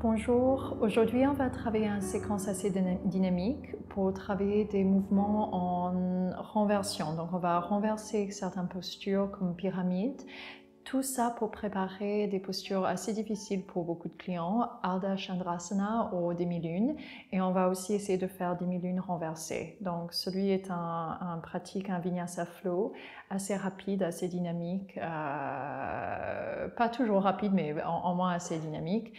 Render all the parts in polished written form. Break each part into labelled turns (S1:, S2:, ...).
S1: Bonjour, aujourd'hui on va travailler une séquence assez dynamique pour travailler des mouvements en renversion. Donc on va renverser certaines postures comme pyramide. Tout ça pour préparer des postures assez difficiles pour beaucoup de clients, Ardha Chandrasana ou demi-lune. Et on va aussi essayer de faire demi-lune renversée. Donc celui est un pratique, un vinyasa flow, assez rapide, assez dynamique. Pas toujours rapide, mais en moins assez dynamique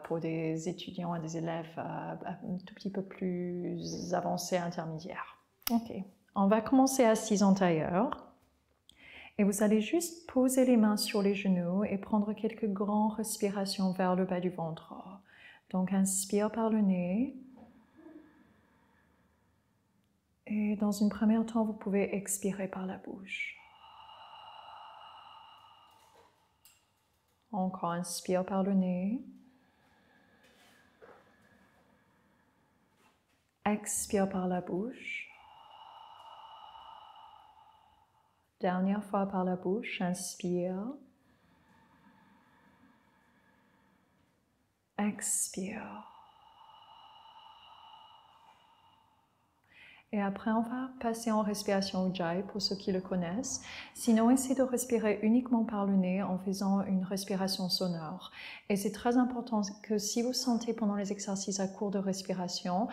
S1: pour des étudiants et des élèves un tout petit peu plus avancés, intermédiaires. Ok, on va commencer assise en tailleur. Et vous allez juste poser les mains sur les genoux et prendre quelques grandes respirations vers le bas du ventre. Donc inspire par le nez. Et dans un premier temps, vous pouvez expirer par la bouche. Encore inspire par le nez. Expire par la bouche. Dernière fois par la bouche, inspire. Expire. Et après, on va passer en respiration Ujjayi pour ceux qui le connaissent. Sinon, essayez de respirer uniquement par le nez en faisant une respiration sonore. Et c'est très important que si vous sentez pendant les exercices à court de respiration,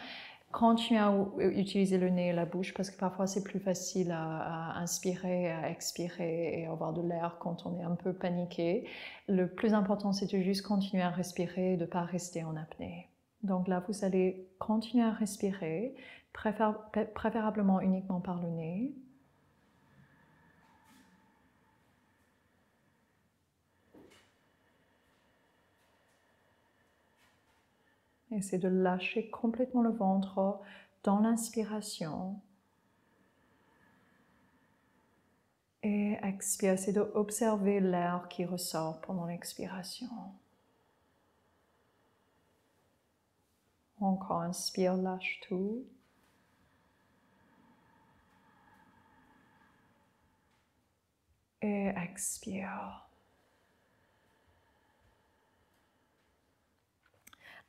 S1: continuez à utiliser le nez et la bouche parce que parfois c'est plus facile à inspirer, à expirer et avoir de l'air quand on est un peu paniqué. Le plus important, c'est de juste continuer à respirer et de ne pas rester en apnée. Donc là, vous allez continuer à respirer, préférablement uniquement par le nez. Essayez de lâcher complètement le ventre dans l'inspiration. Et expire, essayez d'observer l'air qui ressort pendant l'expiration. Encore inspire, lâche tout. Et expire.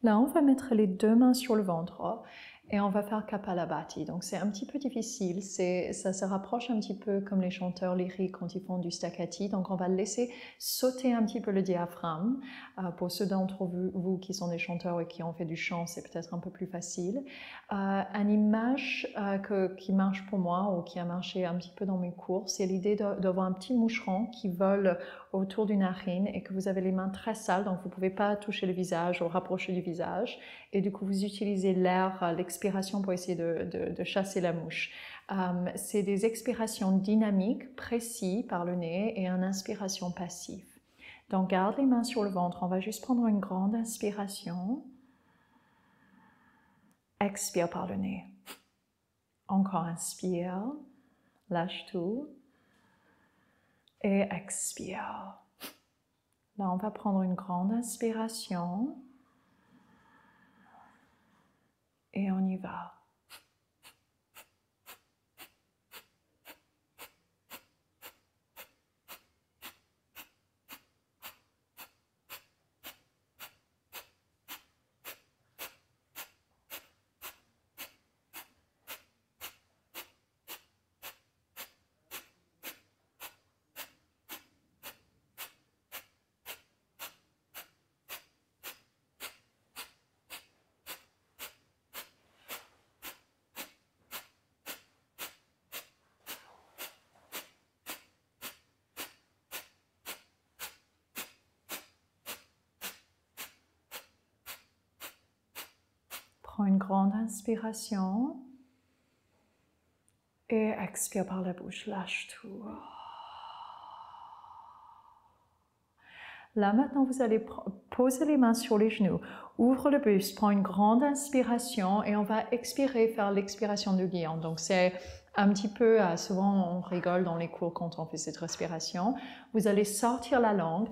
S1: Là, on va mettre les deux mains sur le ventre et on va faire Kapalabhati. Donc, c'est un petit peu difficile. Ça se rapproche un petit peu comme les chanteurs lyriques quand ils font du staccati. Donc, on va laisser sauter un petit peu le diaphragme. Pour ceux d'entre vous qui sont des chanteurs et qui ont fait du chant, c'est peut-être un peu plus facile. Une image qui marche pour moi ou qui a marché un petit peu dans mes cours, c'est l'idée d'avoir un petit moucheron qui vole autour d'une narine et que vous avez les mains très sales, donc vous ne pouvez pas toucher le visage ou rapprocher du visage. Et du coup, vous utilisez l'air, l'expiration pour essayer de chasser la mouche. C'est des expirations dynamiques, précises par le nez et une inspiration passive. Donc, garde les mains sur le ventre. On va juste prendre une grande inspiration. Expire par le nez. Encore inspire. Lâche tout. Et expire. Là, on va prendre une grande inspiration. Et on y va. Prends une grande inspiration et expire par la bouche, lâche tout. Là maintenant, vous allez poser les mains sur les genoux, ouvre le buste, prends une grande inspiration et on va expirer, faire l'expiration du lion. Donc c'est un petit peu, souvent on rigole dans les cours quand on fait cette respiration. Vous allez sortir la langue,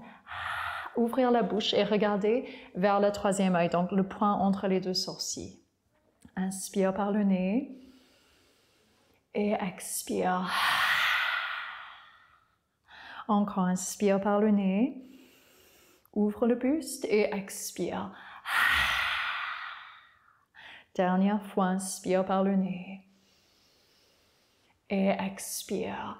S1: ouvrir la bouche et regarder vers le troisième œil, donc le point entre les deux sourcils. Inspire par le nez et expire. Encore inspire par le nez, ouvre le buste et expire. Dernière fois, inspire par le nez. Et expire.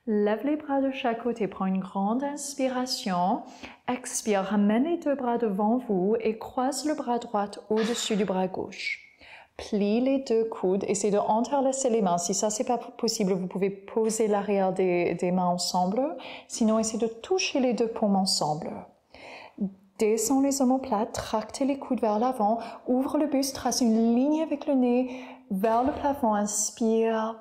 S1: Lève les bras de chaque côté, prends une grande inspiration. Expire, ramène les deux bras devant vous et croise le bras droit au-dessus du bras gauche. Plie les deux coudes, essayez de entrelacer les mains. Si ça, c'est pas possible, vous pouvez poser l'arrière des mains ensemble. Sinon, essayez de toucher les deux paumes ensemble. Descends les omoplates, tractez les coudes vers l'avant, ouvre le buste, trace une ligne avec le nez vers le plafond, inspire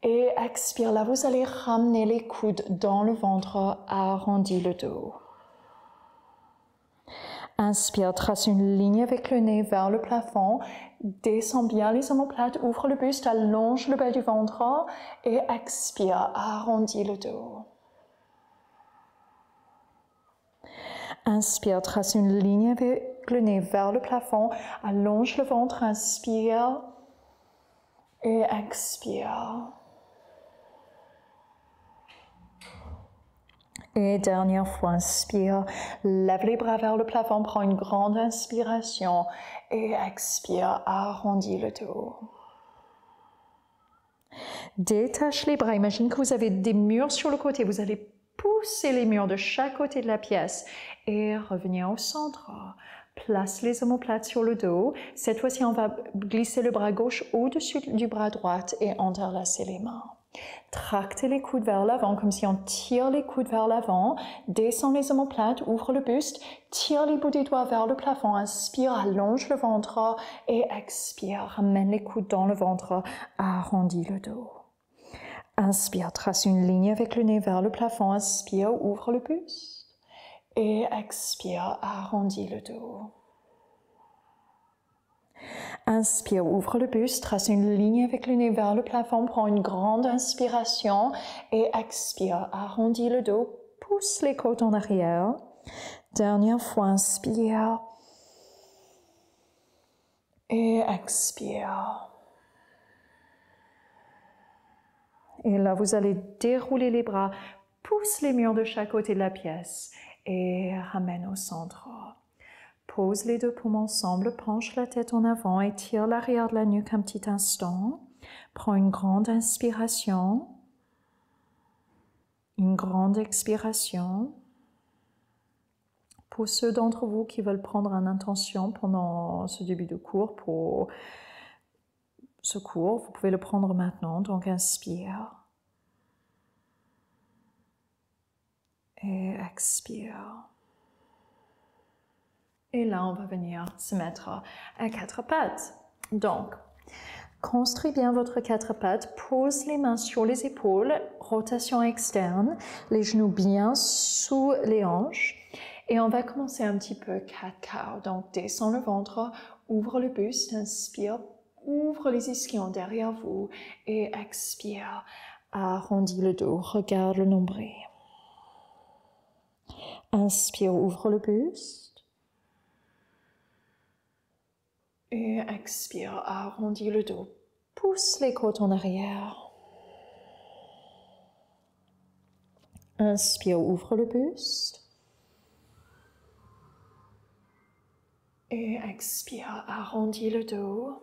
S1: et expire. Là, vous allez ramener les coudes dans le ventre, arrondis le dos. Inspire, trace une ligne avec le nez vers le plafond, descends bien les omoplates, ouvre le buste, allonge le bas du ventre et expire, arrondis le dos. Inspire, trace une ligne avec le nez vers le plafond, allonge le ventre, inspire et expire. Et dernière fois, inspire, lève les bras vers le plafond, prends une grande inspiration et expire, arrondis le dos. Détache les bras, imagine que vous avez des murs sur le côté, vous allez pousser les murs de chaque côté de la pièce et revenir au centre. Place les omoplates sur le dos. Cette fois-ci, on va glisser le bras gauche au-dessus du bras droit et entrelacer les mains. Tractez les coudes vers l'avant, comme si on tire les coudes vers l'avant. Descends les omoplates, ouvre le buste, tire les bouts des doigts vers le plafond. Inspire, allonge le ventre et expire. Ramène les coudes dans le ventre, arrondis le dos. Inspire, trace une ligne avec le nez vers le plafond. Inspire, ouvre le buste. Et expire, arrondis le dos. Inspire, ouvre le buste, trace une ligne avec le nez vers le plafond. Prends une grande inspiration et expire, arrondis le dos. Pousse les côtes en arrière. Dernière fois, inspire. Et expire. Et là, vous allez dérouler les bras, pousse les murs de chaque côté de la pièce et ramène au centre. Pose les deux paumes ensemble, penche la tête en avant et tire l'arrière de la nuque un petit instant. Prends une grande inspiration, une grande expiration. Pour ceux d'entre vous qui veulent prendre une intention pendant ce début de cours, pour ce cours, vous pouvez le prendre maintenant. Donc inspire et expire. Et là, on va venir se mettre à quatre pattes. Donc, construis bien votre quatre pattes, pose les mains sur les épaules, rotation externe, les genoux bien sous les hanches. Et on va commencer un petit peu cat-cow. Donc, descends le ventre, ouvre le buste, inspire, ouvre les ischions derrière vous et expire. Arrondis le dos, regarde le nombril. Inspire, ouvre le buste. Et expire, arrondis le dos. Pousse les côtes en arrière. Inspire, ouvre le buste. Et expire, arrondis le dos.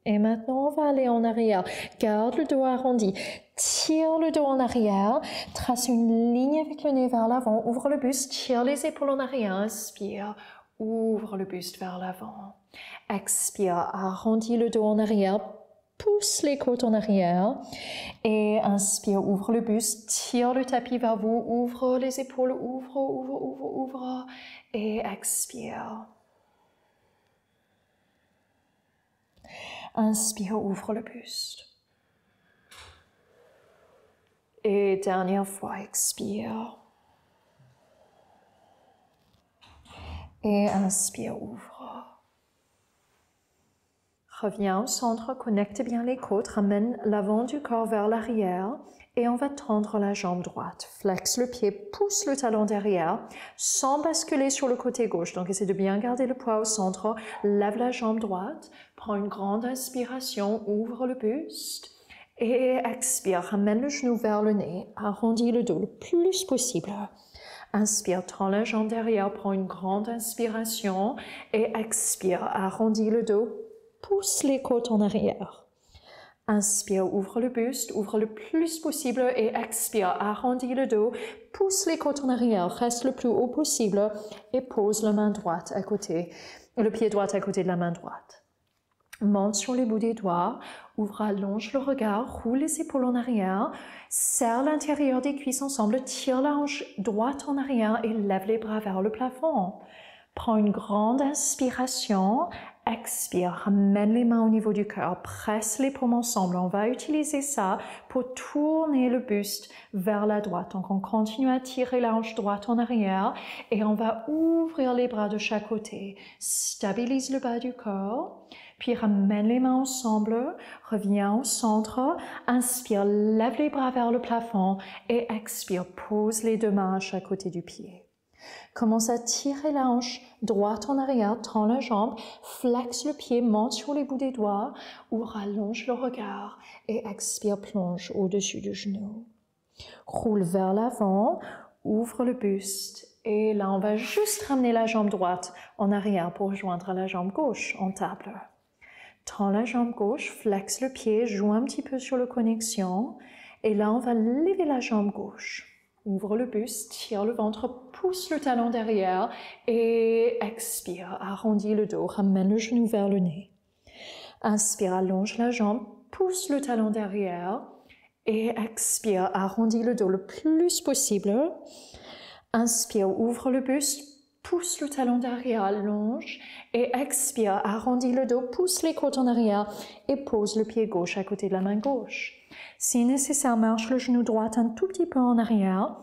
S1: Et maintenant, on va aller en arrière. Garde le dos arrondi. Tire le dos en arrière. Trace une ligne avec le nez vers l'avant. Ouvre le buste. Tire les épaules en arrière. Inspire. Ouvre le buste vers l'avant. Expire. Arrondis le dos en arrière. Pousse les côtes en arrière. Et inspire. Ouvre le buste. Tire le tapis vers vous. Ouvre les épaules. Ouvre, ouvre, ouvre, ouvre. Et expire. Inspire, ouvre le buste. Et dernière fois, expire. Et inspire, ouvre. Reviens au centre, connecte bien les côtes, ramène l'avant du corps vers l'arrière et on va tendre la jambe droite. Flexe le pied, pousse le talon derrière sans basculer sur le côté gauche. Donc, essaie de bien garder le poids au centre. Lève la jambe droite, prends une grande inspiration, ouvre le buste et expire. Ramène le genou vers le nez, arrondis le dos le plus possible. Inspire, tends la jambe derrière, prends une grande inspiration et expire, arrondis le dos, pousse les côtes en arrière. Inspire, ouvre le buste, ouvre le plus possible et expire, arrondis le dos, pousse les côtes en arrière, reste le plus haut possible et pose la main droite à côté, le pied droit à côté de la main droite. Monte sur les bouts des doigts, ouvre, allonge le regard, roule les épaules en arrière, serre l'intérieur des cuisses ensemble, tire la hanche droite en arrière et lève les bras vers le plafond. Prends une grande inspiration, expire, ramène les mains au niveau du cœur, presse les paumes ensemble. On va utiliser ça pour tourner le buste vers la droite. Donc on continue à tirer la hanche droite en arrière et on va ouvrir les bras de chaque côté. Stabilise le bas du corps. Puis ramène les mains ensemble, reviens au centre, inspire, lève les bras vers le plafond et expire, pose les deux mains à chaque côté du pied. Commence à tirer la hanche droite en arrière, tends la jambe, flexe le pied, monte sur les bouts des doigts, ouvre, allonge le regard et expire, plonge au-dessus du genou. Roule vers l'avant, ouvre le buste et là on va juste ramener la jambe droite en arrière pour rejoindre la jambe gauche en table. Tends la jambe gauche, flexe le pied, joue un petit peu sur la connexion. Et là, on va lever la jambe gauche. Ouvre le buste, tire le ventre, pousse le talon derrière et expire. Arrondis le dos, ramène le genou vers le nez. Inspire, allonge la jambe, pousse le talon derrière et expire. Arrondis le dos le plus possible. Inspire, ouvre le buste. Pousse le talon derrière, allonge et expire, arrondis le dos, pousse les côtes en arrière et pose le pied gauche à côté de la main gauche. Si nécessaire, marche le genou droit un tout petit peu en arrière,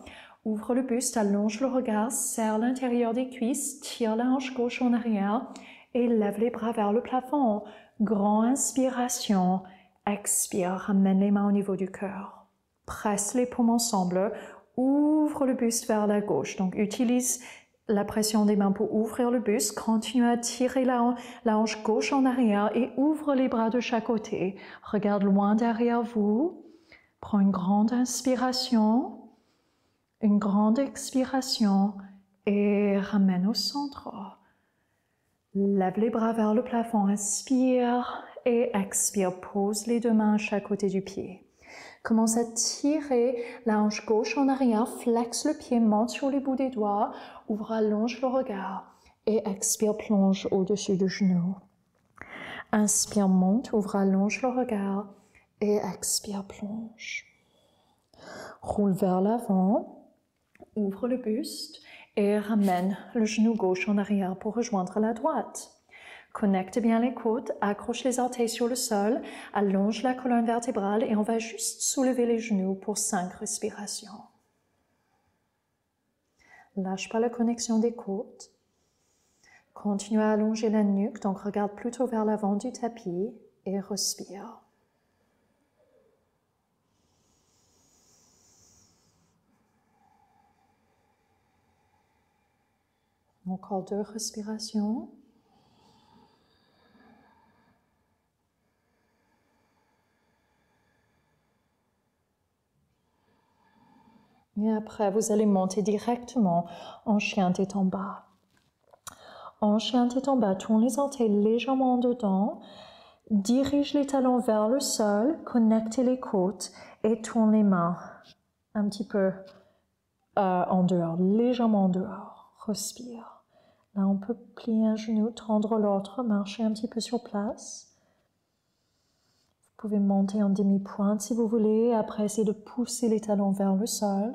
S1: ouvre le buste, allonge le regard, serre l'intérieur des cuisses, tire la hanche gauche en arrière et lève les bras vers le plafond. Grande inspiration, expire, ramène les mains au niveau du cœur. Presse les paumes ensemble, ouvre le buste vers la gauche. Donc utilise la pression des mains pour ouvrir le buste, continue à tirer la hanche gauche en arrière et ouvre les bras de chaque côté. Regarde loin derrière vous. Prends une grande inspiration, une grande expiration et ramène au centre. Lève les bras vers le plafond, inspire et expire. Pose les deux mains à chaque côté du pied. Commence à tirer la hanche gauche en arrière, flexe le pied, monte sur les bouts des doigts, ouvre, allonge le regard et expire, plonge au-dessus du genou. Inspire, monte, ouvre, allonge le regard et expire, plonge. Roule vers l'avant, ouvre le buste et ramène le genou gauche en arrière pour rejoindre la droite. Connecte bien les côtes, accroche les orteils sur le sol, allonge la colonne vertébrale et on va juste soulever les genoux pour 5 respirations. Lâche pas la connexion des côtes. Continue à allonger la nuque, donc regarde plutôt vers l'avant du tapis et respire. Encore 2 respirations. Et après, vous allez monter directement en chien tête en bas. En chien tête en bas, tourne les orteils légèrement en dedans, dirige les talons vers le sol, connectez les côtes et tourne les mains un petit peu en dehors, légèrement en dehors. Respire. Là, on peut plier un genou, tendre l'autre, marcher un petit peu sur place. Vous pouvez monter en demi-pointe si vous voulez. Après, essayez de pousser les talons vers le sol.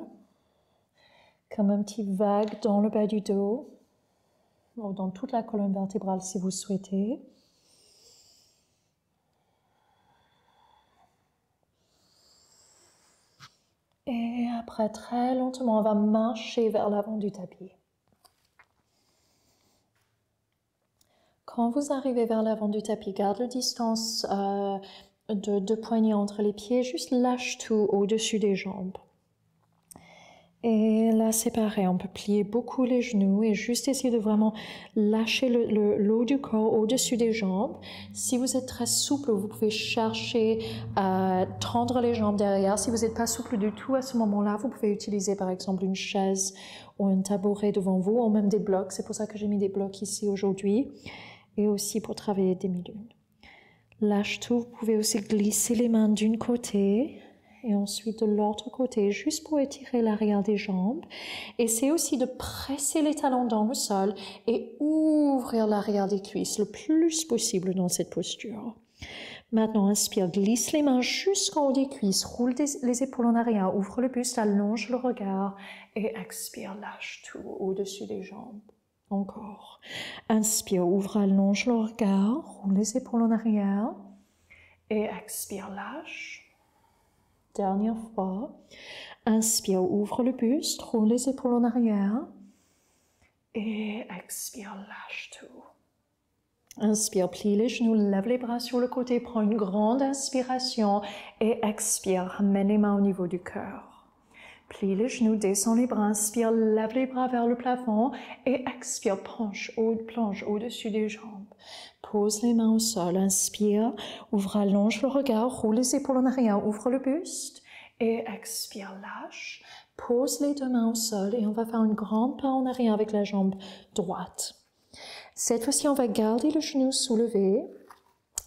S1: Comme un petit vague dans le bas du dos. Ou dans toute la colonne vertébrale si vous souhaitez. Et après, très lentement, on va marcher vers l'avant du tapis. Quand vous arrivez vers l'avant du tapis, garde la distance de poignets entre les pieds, juste lâche tout au-dessus des jambes. Et là, c'est pareil, on peut plier beaucoup les genoux et juste essayer de vraiment lâcher le haut du corps au-dessus des jambes. Si vous êtes très souple, vous pouvez chercher à tendre les jambes derrière. Si vous n'êtes pas souple du tout à ce moment-là, vous pouvez utiliser par exemple une chaise ou un tabouret devant vous, ou même des blocs. C'est pour ça que j'ai mis des blocs ici aujourd'hui. Et aussi pour travailler des demi-lunes. Lâche tout, vous pouvez aussi glisser les mains d'un côté et ensuite de l'autre côté, juste pour étirer l'arrière des jambes. Essayez aussi de presser les talons dans le sol et ouvrir l'arrière des cuisses le plus possible dans cette posture. Maintenant, inspire, glisse les mains jusqu'en haut des cuisses, roule les épaules en arrière, ouvre le buste, allonge le regard et expire, lâche tout au-dessus des jambes. Encore. Inspire, ouvre, allonge le regard, roule les épaules en arrière et expire, lâche. Dernière fois. Inspire, ouvre le buste, roule les épaules en arrière et expire, lâche tout. Inspire, plie les genoux, lève les bras sur le côté, prends une grande inspiration et expire, ramène les mains au niveau du cœur. Plie les genoux, descends les bras, inspire, lève les bras vers le plafond et expire, planche au-dessus des jambes. Pose les mains au sol, inspire, ouvre, allonge le regard, roule les épaules en arrière, ouvre le buste et expire, lâche. Pose les deux mains au sol et on va faire une grande pas en arrière avec la jambe droite. Cette fois-ci, on va garder le genou soulevé.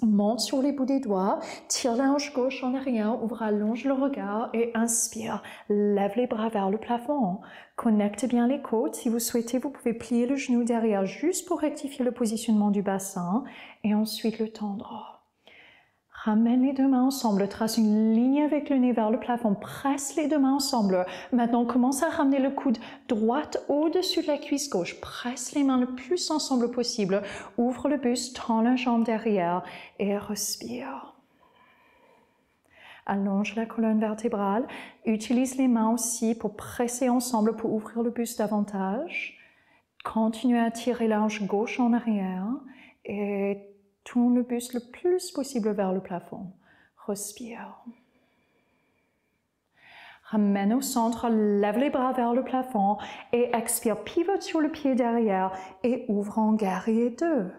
S1: Monte sur les bouts des doigts, tire la hanche gauche en arrière, ouvre, allonge le regard et inspire. Lève les bras vers le plafond. Connecte bien les côtes. Si vous souhaitez, vous pouvez plier le genou derrière juste pour rectifier le positionnement du bassin et ensuite le tendre. Ramène les deux mains ensemble, trace une ligne avec le nez vers le plafond, presse les deux mains ensemble. Maintenant, commence à ramener le coude droite au-dessus de la cuisse gauche. Presse les mains le plus ensemble possible. Ouvre le buste, tends la jambe derrière et respire. Allonge la colonne vertébrale. Utilise les mains aussi pour presser ensemble pour ouvrir le buste davantage. Continue à tirer la hanche gauche en arrière et tourne le buste le plus possible vers le plafond. Respire. Ramène au centre, lève les bras vers le plafond et expire. Pivote sur le pied derrière et ouvre en guerrier 2.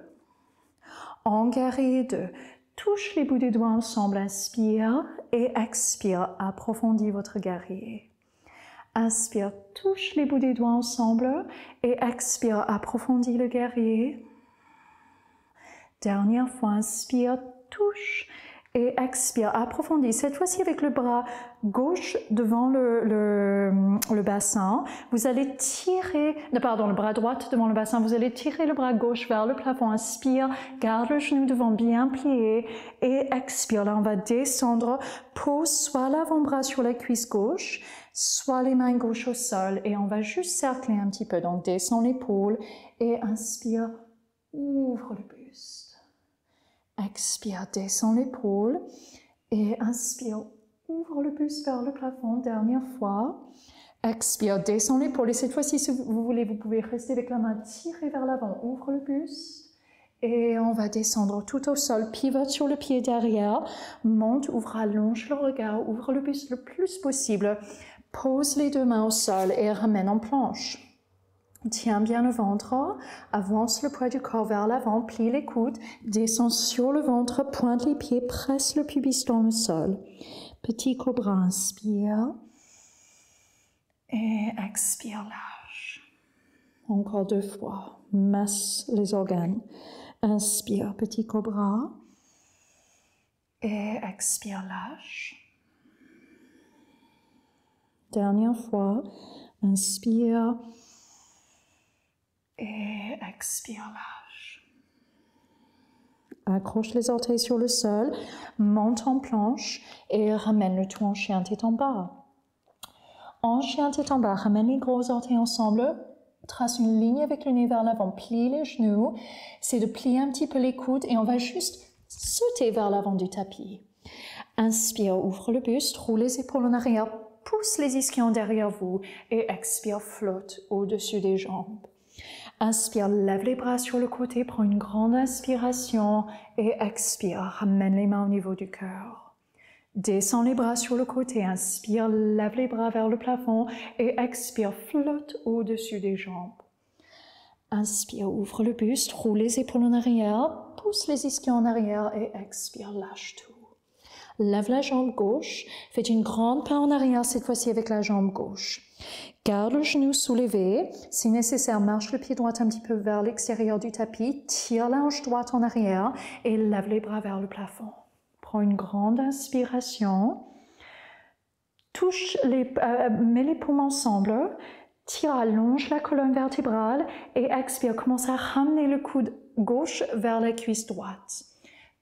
S1: En guerrier 2. Touche les bouts des doigts ensemble. Inspire et expire. Approfondis votre guerrier. Inspire, touche les bouts des doigts ensemble et expire. Approfondis le guerrier. Dernière fois, inspire, touche et expire, approfondis. Cette fois-ci avec le bras gauche devant le bassin, vous allez tirer, le bras droit devant le bassin, vous allez tirer le bras gauche vers le plafond. Inspire, garde le genou devant bien plié et expire. Là, on va descendre, pose soit l'avant-bras sur la cuisse gauche, soit les mains gauches au sol et on va juste cercler un petit peu. Donc, descends l'épaule et inspire, ouvre le buste. Expire, descends l'épaule et inspire, ouvre le buste vers le plafond, dernière fois. Expire, descends l'épaule et cette fois-ci, si vous voulez, vous pouvez rester avec la main tirée vers l'avant, ouvre le buste et on va descendre tout au sol, pivote sur le pied derrière, monte, ouvre, allonge le regard, ouvre le buste le plus possible, pose les deux mains au sol et ramène en planche. Tiens bien le ventre, avance le poids du corps vers l'avant, plie les coudes, descends sur le ventre, pointe les pieds, presse le pubis dans le sol. Petit cobra, inspire et expire, lâche. Encore 2 fois, masse les organes. Inspire, petit cobra et expire, lâche. Dernière fois, inspire et expire, lâche. Accroche les orteils sur le sol, monte en planche et ramène le tout en chien tête en bas. En chien tête en bas, ramène les gros orteils ensemble, trace une ligne avec le nez vers l'avant, plie les genoux, c'est de plier un petit peu les coudes et on va juste sauter vers l'avant du tapis. Inspire, ouvre le buste, roule les épaules en arrière, pousse les ischions derrière vous et expire, flotte au-dessus des jambes. Inspire, lève les bras sur le côté, prends une grande inspiration et expire, ramène les mains au niveau du cœur. Descends les bras sur le côté, inspire, lève les bras vers le plafond et expire, flotte au-dessus des jambes. Inspire, ouvre le buste, roule les épaules en arrière, pousse les ischions en arrière et expire, lâche tout. Lève la jambe gauche, fais une grande pas en arrière cette fois-ci avec la jambe gauche. Garde le genou soulevé, si nécessaire, marche le pied droit un petit peu vers l'extérieur du tapis, tire la hanche droite en arrière et lève les bras vers le plafond. Prends une grande inspiration, mets les paumes ensemble, tire, allonge la colonne vertébrale et expire. Commence à ramener le coude gauche vers la cuisse droite.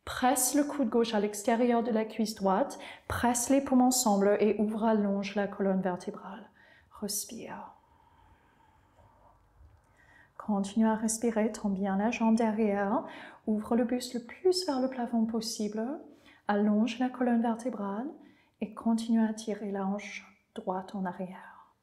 S1: Presse le coude gauche à l'extérieur de la cuisse droite, presse les paumes ensemble et ouvre, allonge la colonne vertébrale. Respire. Continue à respirer, tends bien la jambe derrière, ouvre le buste le plus vers le plafond possible. Allonge la colonne vertébrale et continue à tirer la hanche droite en arrière.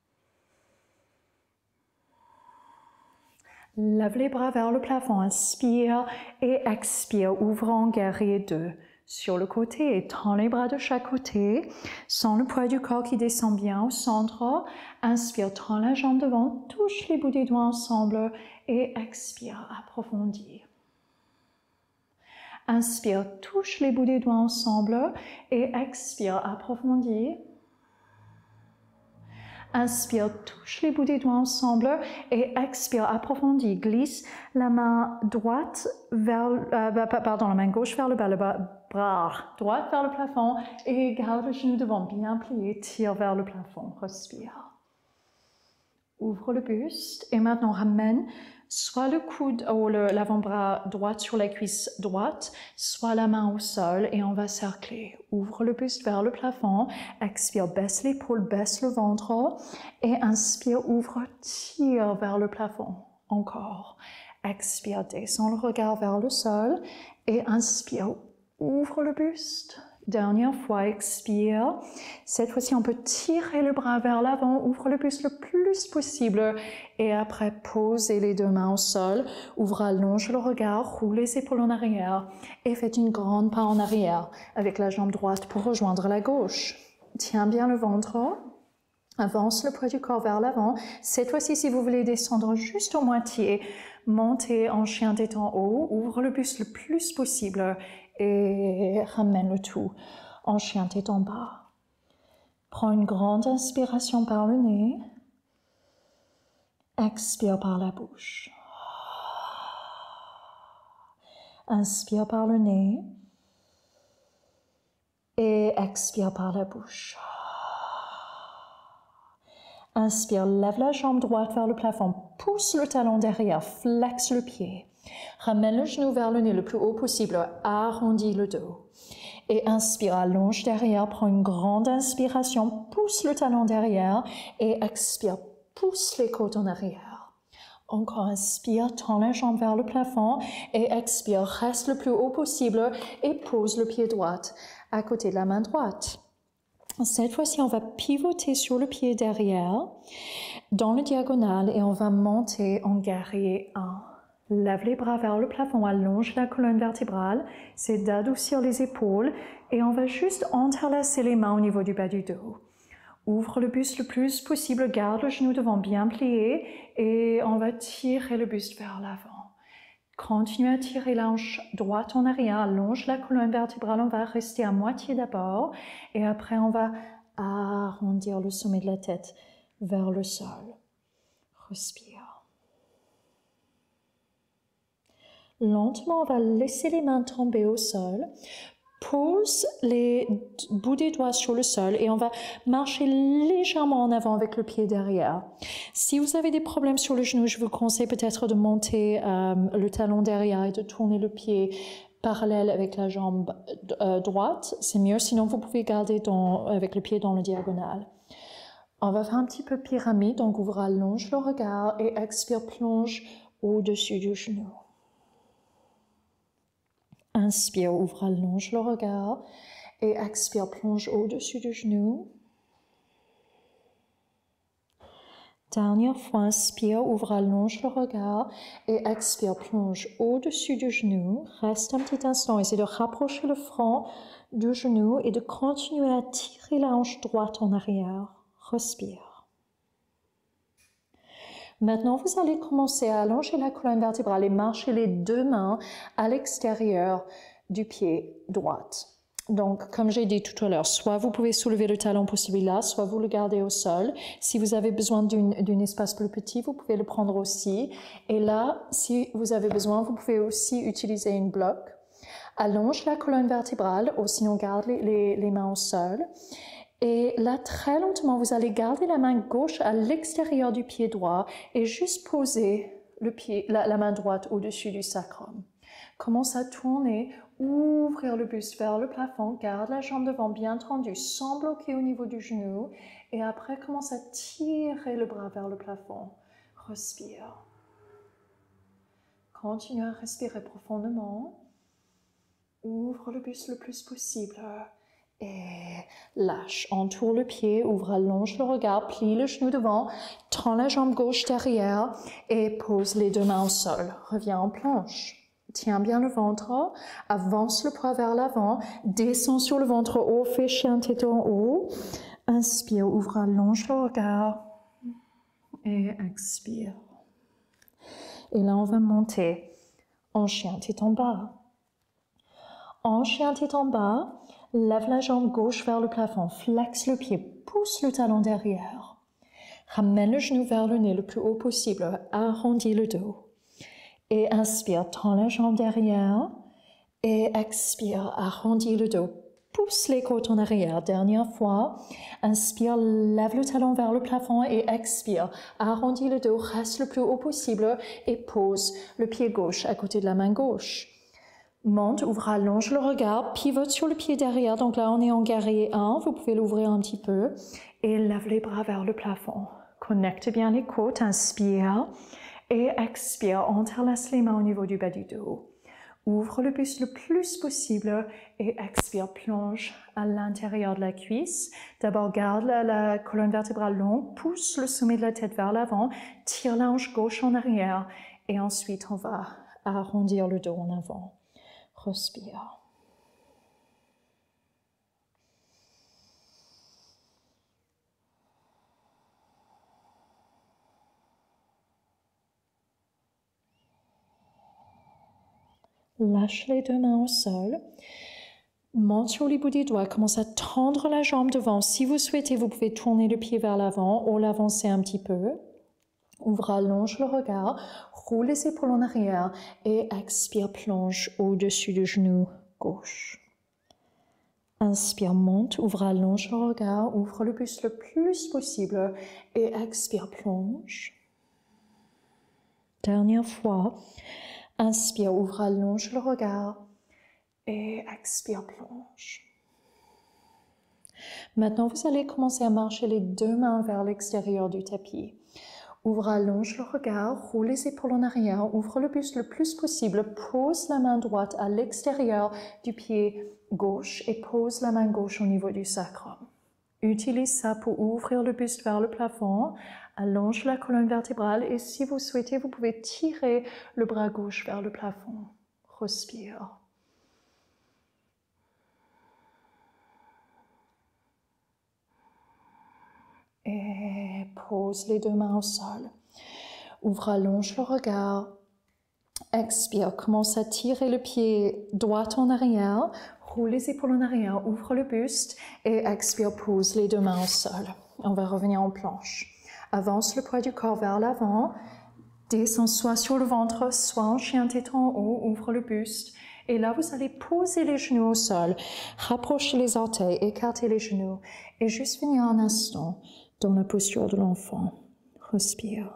S1: Lève les bras vers le plafond, inspire et expire, ouvre en guerrier 2. Sur le côté, étends les bras de chaque côté, sens le poids du corps qui descend bien au centre. Inspire, tends la jambe devant, touche les bouts des doigts ensemble et expire, approfondis. Inspire, touche les bouts des doigts ensemble et expire, approfondis. Inspire, touche les bouts des doigts ensemble et expire, approfondis. Glisse la main droite vers, la main gauche vers le bas, le bras droit vers le plafond et garde le genou devant bien plié, tire vers le plafond, respire. Ouvre le buste et maintenant ramène soit le coude ou l'avant-bras droit sur la cuisse droite, soit la main au sol et on va cercler. Ouvre le buste vers le plafond, expire, baisse l'épaule, baisse le ventre et inspire, ouvre, tire vers le plafond. Encore. Expire, descends le regard vers le sol et inspire, ouvre le buste. Dernière fois, expire. Cette fois-ci, on peut tirer le bras vers l'avant, ouvre le buste le plus possible et après, posez les deux mains au sol, ouvre, allonge le regard, roule les épaules en arrière et faites une grande pas en arrière avec la jambe droite pour rejoindre la gauche. Tiens bien le ventre, avance le poids du corps vers l'avant. Cette fois-ci, si vous voulez descendre juste au moitié, montez en chien tête en haut, ouvre le buste le plus possible et ramène le tout en chien tête en bas. Prends une grande inspiration par le nez. Expire par la bouche. Inspire par le nez et expire par la bouche. Inspire, lève la jambe droite vers le plafond, pousse le talon derrière, flexe le pied. Ramène le genou vers le nez le plus haut possible, arrondis le dos. Et inspire, allonge derrière, prends une grande inspiration, pousse le talon derrière et expire, pousse les côtes en arrière. Encore inspire, tends la jambe vers le plafond et expire, reste le plus haut possible et pose le pied droit à côté de la main droite. Cette fois-ci, on va pivoter sur le pied derrière, dans le diagonal et on va monter en guerrier 1. Lève les bras vers le plafond, allonge la colonne vertébrale, c'est d'adoucir les épaules et on va juste entrelacer les mains au niveau du bas du dos. Ouvre le buste le plus possible, garde le genou devant bien plié et on va tirer le buste vers l'avant. Continue à tirer la hanche droite en arrière, allonge la colonne vertébrale, on va rester à moitié d'abord et après on va arrondir le sommet de la tête vers le sol. Respire. Lentement, on va laisser les mains tomber au sol. Pose les bouts des doigts sur le sol et on va marcher légèrement en avant avec le pied derrière. Si vous avez des problèmes sur le genou, je vous conseille peut-être de monter le talon derrière et de tourner le pied parallèle avec la jambe droite. C'est mieux, sinon vous pouvez garder avec le pied dans le diagonal. On va faire un petit peu pyramide, donc ouvre, allonge le regard et expire, plonge au-dessus du genou. Inspire, ouvre, allonge le regard et expire, plonge au-dessus du genou. Dernière fois, inspire, ouvre, allonge le regard et expire, plonge au-dessus du genou. Reste un petit instant, essaie de rapprocher le front du genou et de continuer à tirer la hanche droite en arrière. Respire. Maintenant, vous allez commencer à allonger la colonne vertébrale et marcher les deux mains à l'extérieur du pied droit. Donc, comme j'ai dit tout à l'heure, soit vous pouvez soulever le talon pour celui-là, soit vous le gardez au sol. Si vous avez besoin d'un espace plus petit, vous pouvez le prendre aussi. Et là, si vous avez besoin, vous pouvez aussi utiliser une bloc. Allonge la colonne vertébrale, ou sinon garde les mains au sol. Et là, très lentement, vous allez garder la main gauche à l'extérieur du pied droit et juste poser la main droite au-dessus du sacrum. Commence à tourner, ouvrir le buste vers le plafond, garde la jambe devant bien tendue, sans bloquer au niveau du genou. Et après, commence à tirer le bras vers le plafond. Respire. Continue à respirer profondément. Ouvre le buste le plus possible. Et lâche, entoure le pied, ouvre, allonge le regard, plie le genou devant, tends la jambe gauche derrière et pose les deux mains au sol. Reviens en planche. Tiens bien le ventre, avance le poids vers l'avant, descends sur le ventre haut, fais chien tête en haut. Inspire, ouvre, allonge le regard et expire. Et là, on va monter en chien tête en bas. En chien tête en bas, lève la jambe gauche vers le plafond, flexe le pied, pousse le talon derrière. Ramène le genou vers le nez le plus haut possible, arrondis le dos. Et inspire, tends la jambe derrière. Et expire, arrondis le dos. Pousse les côtes en arrière. Dernière fois. Inspire, lève le talon vers le plafond et expire. Arrondis le dos, reste le plus haut possible et pose le pied gauche à côté de la main gauche. Monte, ouvre, allonge le regard, pivote sur le pied derrière. Donc là, on est en guerrier 1. Vous pouvez l'ouvrir un petit peu. Et lève les bras vers le plafond. Connecte bien les côtes. Inspire. Et expire, entrelace les mains au niveau du bas du dos. Ouvre le buste le plus possible et expire, plonge à l'intérieur de la cuisse. D'abord, garde la colonne vertébrale longue, pousse le sommet de la tête vers l'avant, tire la hanche gauche en arrière et ensuite on va arrondir le dos en avant. Respire. Lâche les deux mains au sol. Monte sur les bouts des doigts. Commence à tendre la jambe devant. Si vous souhaitez, vous pouvez tourner le pied vers l'avant ou l'avancer un petit peu. Ouvre, allonge le regard. Roule les épaules en arrière. Et expire, plonge au-dessus du genou gauche. Inspire, monte. Ouvre, allonge le regard. Ouvre le buste le plus possible. Et expire, plonge. Dernière fois. Inspire, ouvre, allonge le regard et expire, plonge. Maintenant, vous allez commencer à marcher les deux mains vers l'extérieur du tapis. Ouvre, allonge le regard, roule les épaules en arrière, ouvre le buste le plus possible, pose la main droite à l'extérieur du pied gauche et pose la main gauche au niveau du sacrum. Utilise ça pour ouvrir le buste vers le plafond, allonge la colonne vertébrale et si vous souhaitez, vous pouvez tirer le bras gauche vers le plafond. Respire. Et pose les deux mains au sol. Ouvre, allonge le regard. Expire, commence à tirer le pied droit en arrière. Roule les épaules en arrière, ouvre le buste et expire, pose les deux mains au sol. On va revenir en planche. Avance le poids du corps vers l'avant. Descends soit sur le ventre, soit en chien tête en haut, ouvre le buste. Et là, vous allez poser les genoux au sol. Rapprochez les orteils, écartez les genoux. Et juste venir un instant dans la posture de l'enfant. Respire.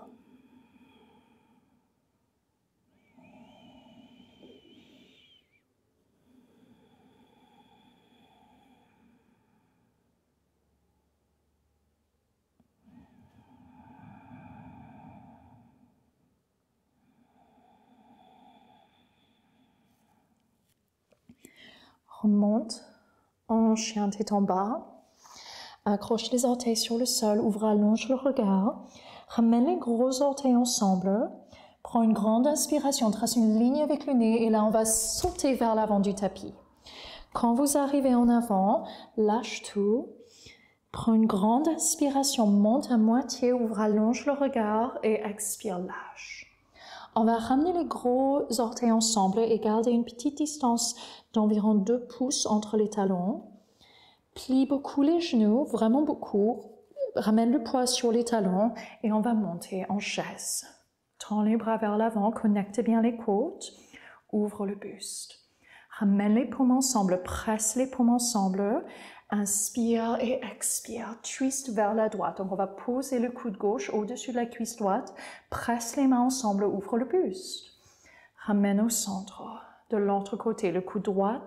S1: Remonte en chien tête en bas. Accroche les orteils sur le sol, ouvre, allonge le regard. Ramène les gros orteils ensemble. Prends une grande inspiration, trace une ligne avec le nez et là, on va sauter vers l'avant du tapis. Quand vous arrivez en avant, lâche tout. Prends une grande inspiration, monte à moitié, ouvre, allonge le regard et expire, lâche. On va ramener les gros orteils ensemble et garder une petite distance d'environ 2 pouces entre les talons. Plie beaucoup les genoux, vraiment beaucoup. Ramène le poids sur les talons et on va monter en chaise. Tends les bras vers l'avant, connecte bien les côtes, ouvre le buste. Ramène les paumes ensemble, presse les paumes ensemble. Inspire et expire, twist vers la droite. Donc on va poser le coude gauche au-dessus de la cuisse droite, presse les mains ensemble, ouvre le buste. Ramène au centre. De l'autre côté, le coude droit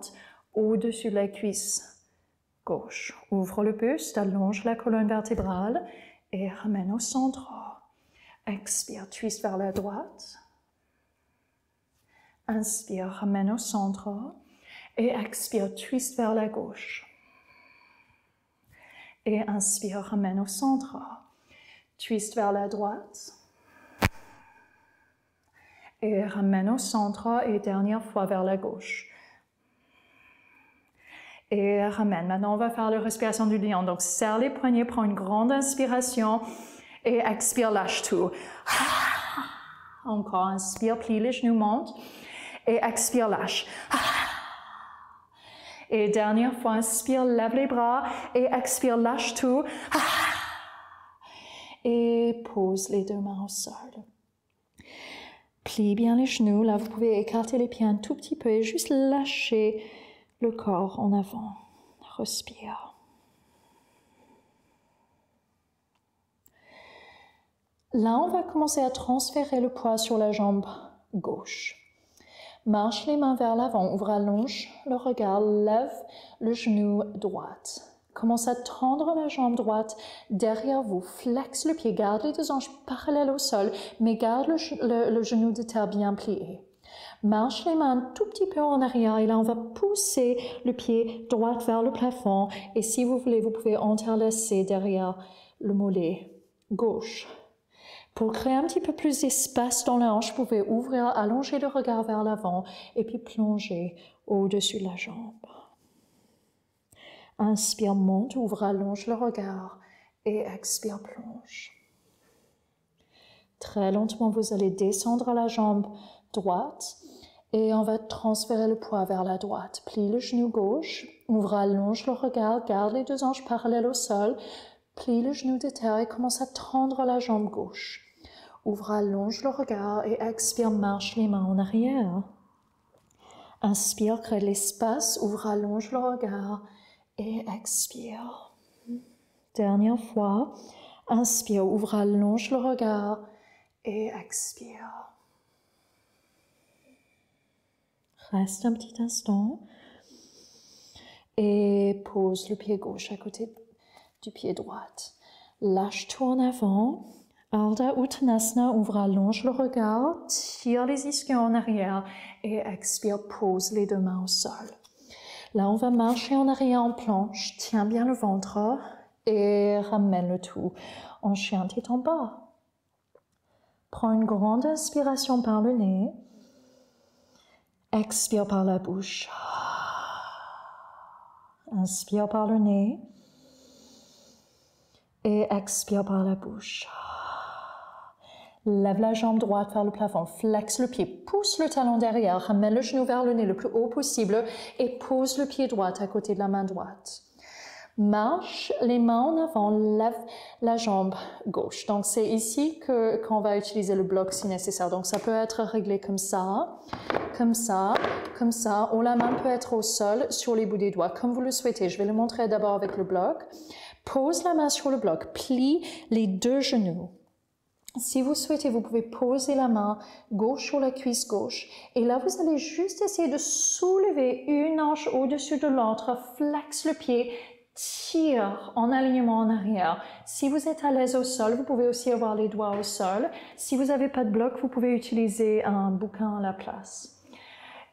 S1: au-dessus de la cuisse gauche. Ouvre le buste, allonge la colonne vertébrale et ramène au centre. Expire, twist vers la droite. Inspire, ramène au centre. Et expire, twist vers la gauche. Et inspire, ramène au centre. Twist vers la droite. Et ramène au centre et dernière fois vers la gauche. Et ramène. Maintenant, on va faire la respiration du lion. Donc, serre les poignets, prends une grande inspiration et expire, lâche tout. Encore, inspire, plie les genoux, monte. Et expire, lâche. Et dernière fois, inspire, lève les bras et expire, lâche tout. Et pose les 2 mains au sol. Plie bien les genoux. Là, vous pouvez écarter les pieds un tout petit peu et juste lâcher le corps en avant. Respire. Là, on va commencer à transférer le poids sur la jambe gauche. Marche les mains vers l'avant, ouvre, allonge le regard, lève le genou droit. Commence à tendre la jambe droite derrière vous, flexe le pied, garde les 2 hanches parallèles au sol, mais garde le genou de terre bien plié. Marche les mains un tout petit peu en arrière et là on va pousser le pied droit vers le plafond et si vous voulez, vous pouvez interlacer derrière le mollet gauche. Pour créer un petit peu plus d'espace dans la hanche, vous pouvez ouvrir, allonger le regard vers l'avant et puis plonger au-dessus de la jambe. Inspire, monte, ouvre, allonge le regard et expire, plonge. Très lentement, vous allez descendre la jambe droite et on va transférer le poids vers la droite. Plie le genou gauche, ouvre, allonge le regard, garde les 2 hanches parallèles au sol, plie le genou de terre et commence à tendre la jambe gauche. Ouvre, allonge le regard et expire, marche les mains en arrière. Inspire, crée de l'espace, ouvre, allonge le regard et expire. Dernière fois, inspire, ouvre, allonge le regard et expire. Reste un petit instant et pose le pied gauche à côté du pied droit. Lâche tout en avant. Ardha Uttanasana, ouvre, allonge le regard, tire les ischions en arrière et expire, pose les 2 mains au sol. Là, on va marcher en arrière en planche, tiens bien le ventre et ramène le tout en chien tête en bas. Prends une grande inspiration par le nez, expire par la bouche. Inspire par le nez et expire par la bouche. Lève la jambe droite vers le plafond, flexe le pied, pousse le talon derrière, ramène le genou vers le nez le plus haut possible et pose le pied droit à côté de la main droite. Marche les mains en avant, lève la jambe gauche. Donc c'est ici qu'on va utiliser le bloc si nécessaire. Donc ça peut être réglé comme ça, comme ça, comme ça. Ou la main peut être au sol sur les bouts des doigts, comme vous le souhaitez. Je vais le montrer d'abord avec le bloc. Pose la main sur le bloc, plie les 2 genoux. Si vous souhaitez, vous pouvez poser la main gauche sur la cuisse gauche. Et là, vous allez juste essayer de soulever une hanche au-dessus de l'autre, flexe le pied, tire en alignement en arrière. Si vous êtes à l'aise au sol, vous pouvez aussi avoir les doigts au sol. Si vous n'avez pas de bloc, vous pouvez utiliser un bouquin à la place.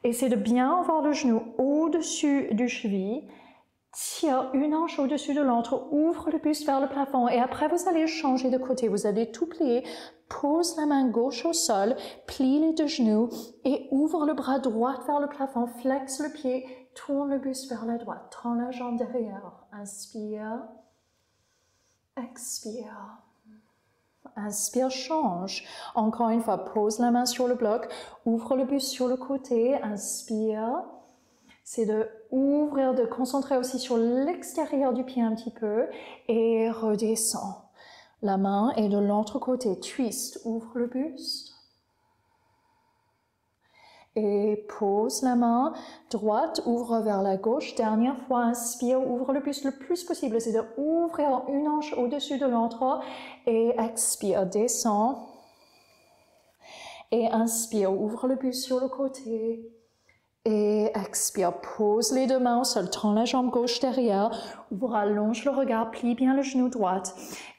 S1: Essayez de bien avoir le genou au-dessus du cheville Tire une hanche au-dessus de l'autre, ouvre le buste vers le plafond et après vous allez changer de côté. Vous allez tout plier, pose la main gauche au sol, plie les deux genoux et ouvre le bras droit vers le plafond, flexe le pied, tourne le buste vers la droite, tends la jambe derrière. Inspire, expire. Inspire, change. Encore une fois, pose la main sur le bloc, ouvre le buste sur le côté, inspire. C'est de ouvrir, de concentrer aussi sur l'extérieur du pied un petit peu et redescend. La main est de l'autre côté, twist, ouvre le buste. Et pose la main droite, ouvre vers la gauche. Dernière fois, inspire, ouvre le buste le plus possible. C'est de ouvrir une hanche au-dessus de l'autre et expire, descend. Et inspire, ouvre le buste sur le côté. Et expire, pose les deux mains au sol, tends la jambe gauche derrière, ouvre, allonge le regard, plie bien le genou droit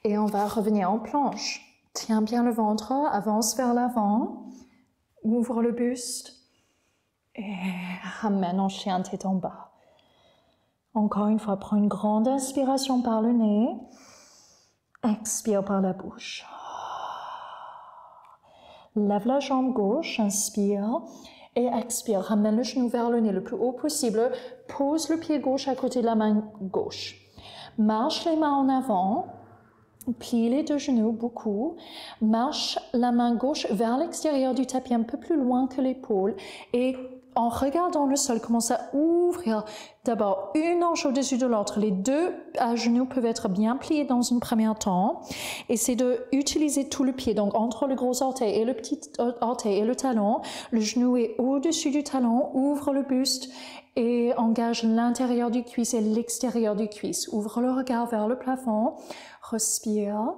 S1: et on va revenir en planche. Tiens bien le ventre, avance vers l'avant, ouvre le buste et ramène en chien tête en bas. Encore une fois, prends une grande inspiration par le nez, expire par la bouche. Lève la jambe gauche, inspire. Et expire, ramène le genou vers le nez le plus haut possible, pose le pied gauche à côté de la main gauche. Marche les mains en avant, plie les deux genoux beaucoup, marche la main gauche vers l'extérieur du tapis un peu plus loin que l'épaule et en regardant le sol, commence à ouvrir d'abord une hanche au-dessus de l'autre. Les deux genoux peuvent être bien pliés dans un premier temps. Et c'est d'utiliser tout le pied. Donc, entre le gros orteil et le petit orteil et le talon, le genou est au-dessus du talon, ouvre le buste et engage l'intérieur du cuisse et l'extérieur du cuisse. Ouvre le regard vers le plafond, respire.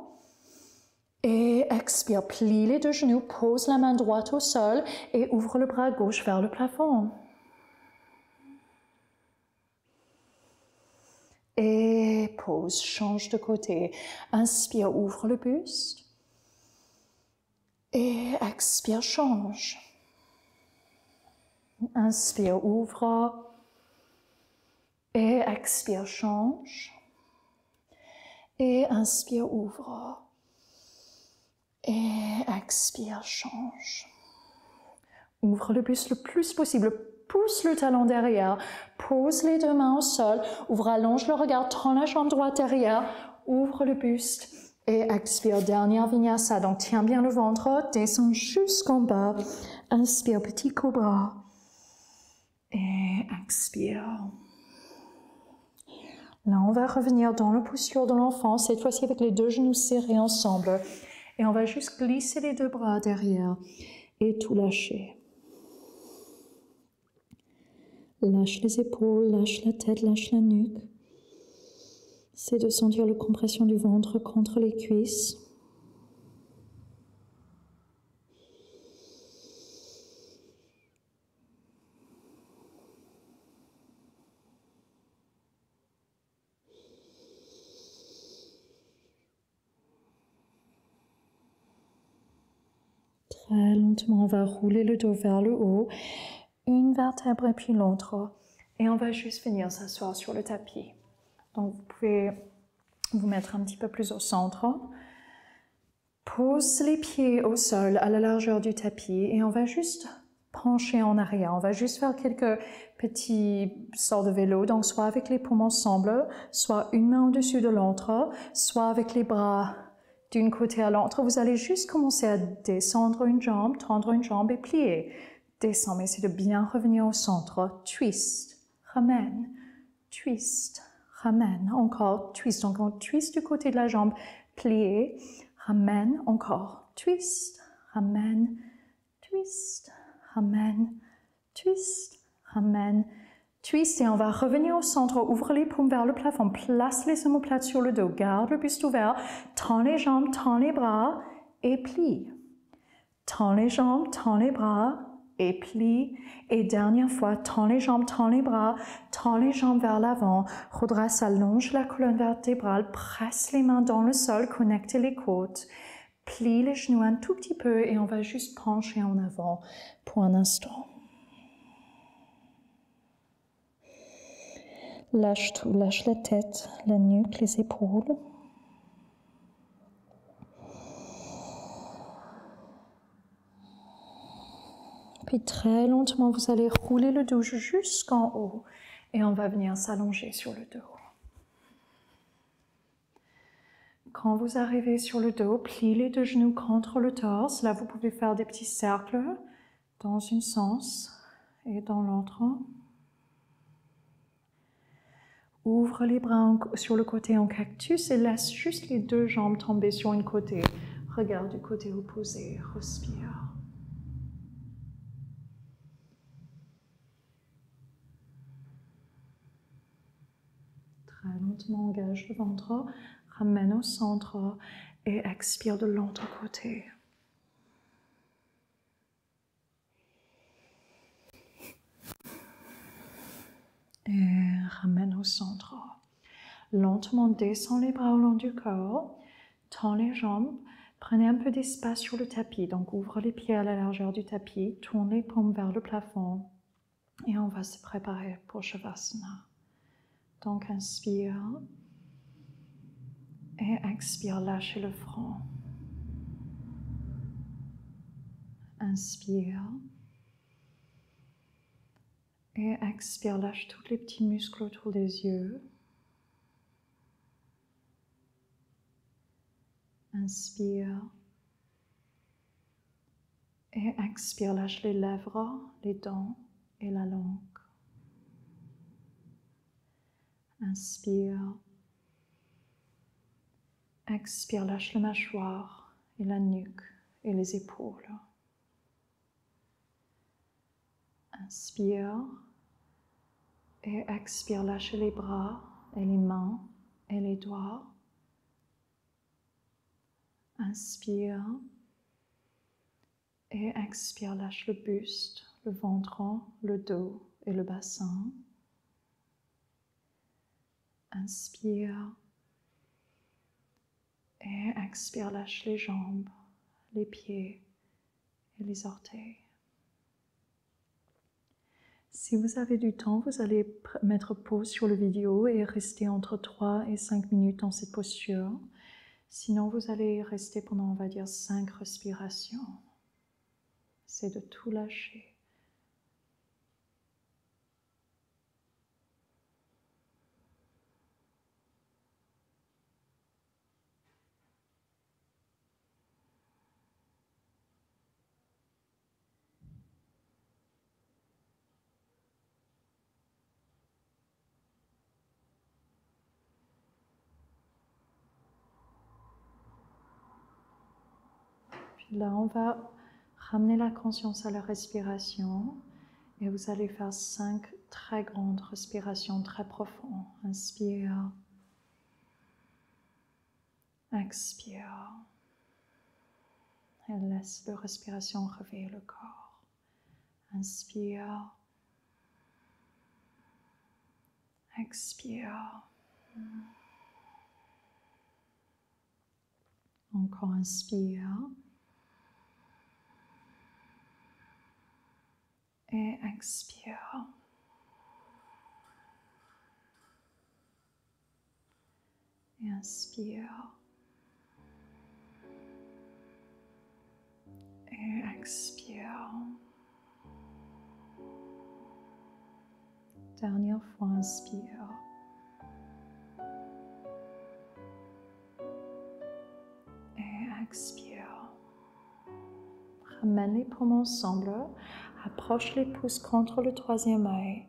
S1: Et expire, plie les deux genoux, pose la main droite au sol et ouvre le bras gauche vers le plafond. Et pose, change de côté. Inspire, ouvre le buste. Et expire, change. Inspire, ouvre. Et expire, change. Et inspire, ouvre. Et expire, change. Ouvre le buste le plus possible. Pousse le talon derrière. Pose les deux mains au sol. Ouvre, allonge le regard. Tends la jambe droite derrière. Ouvre le buste. Et expire. Dernière vinyasa. Donc, tiens bien le ventre. Descends jusqu'en bas. Inspire, petit cobra. Et expire. Là, on va revenir dans la posture de l'enfant. Cette fois-ci avec les deux genoux serrés ensemble. Et on va juste glisser les deux bras derrière et tout lâcher. Lâche les épaules, lâche la tête, lâche la nuque. C'est de sentir la compression du ventre contre les cuisses. Très lentement, on va rouler le dos vers le haut, une vertèbre et puis l'autre. Et on va juste venir s'asseoir sur le tapis. Donc, vous pouvez vous mettre un petit peu plus au centre. Pose les pieds au sol à la largeur du tapis et on va juste pencher en arrière. On va juste faire quelques petits sorts de vélo. Donc, soit avec les paumes ensemble, soit une main au-dessus de l'autre, soit avec les bras d'un côté à l'autre. Vous allez juste commencer à descendre une jambe, tendre une jambe et plier. Descends, mais c'est de bien revenir au centre. Twist, ramène, twist, ramène. Encore, twist. Donc, on twist du côté de la jambe, plier, ramène, encore. Twist, ramène, twist, ramène, twist, ramène, twist. Et on va revenir au centre. Ouvre les paumes vers le plafond. Place les omoplates sur le dos. Garde le buste ouvert. Tends les jambes, tends les bras et plie. Tends les jambes, tends les bras et plie. Et dernière fois, tends les jambes, tends les bras, tends les jambes vers l'avant. Rudrasa, allonge la colonne vertébrale, presse les mains dans le sol, connecte les côtes. Plie les genoux un tout petit peu et on va juste pencher en avant pour un instant.
S2: Lâche tout, lâche la tête, la nuque, les épaules. Puis très lentement, vous allez rouler le dos jusqu'en haut et on va venir s'allonger sur le dos. Quand vous arrivez sur le dos, pliez les deux genoux contre le torse. Là, vous pouvez faire des petits cercles dans un sens et dans l'autre. Ouvre les bras sur le côté en cactus et laisse juste les deux jambes tomber sur un côté. Regarde du côté opposé, respire. Très lentement, engage le ventre, ramène au centre et expire de l'autre côté. Et ramène au centre. Lentement, descends les bras au long du corps, tends les jambes, prenez un peu d'espace sur le tapis, donc ouvre les pieds à la largeur du tapis, tourne les paumes vers le plafond et on va se préparer pour Shavasana. Donc inspire et expire, lâchez le front. Inspire et expire, lâche tous les petits muscles autour des yeux. Inspire et expire, lâche les lèvres, les dents et la langue. Inspire. Expire, lâche la mâchoire et la nuque et les épaules. Inspire et expire, lâche les bras et les mains et les doigts. Inspire et expire, lâche le buste, le ventre, le dos et le bassin. Inspire et expire, lâche les jambes, les pieds et les orteils. Si vous avez du temps, vous allez mettre pause sur la vidéo et rester entre 3 et 5 minutes dans cette posture. Sinon, vous allez rester pendant, on va dire, 5 respirations. C'est de tout lâcher. Puis là, on va ramener la conscience à la respiration et vous allez faire 5 très grandes respirations très profondes. Inspire. Expire. Et laisse la respiration réveiller le corps. Inspire. Expire. Encore inspire. Et expire. Et inspire. Et expire. Dernière fois, inspire. Et expire. Ramène les paumes ensemble. Approche les pouces contre le troisième œil.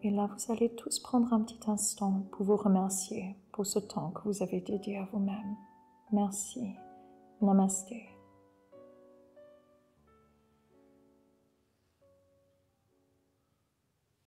S2: Et là, vous allez tous prendre un petit instant pour vous remercier pour ce temps que vous avez dédié à vous-même. Merci. Namasté.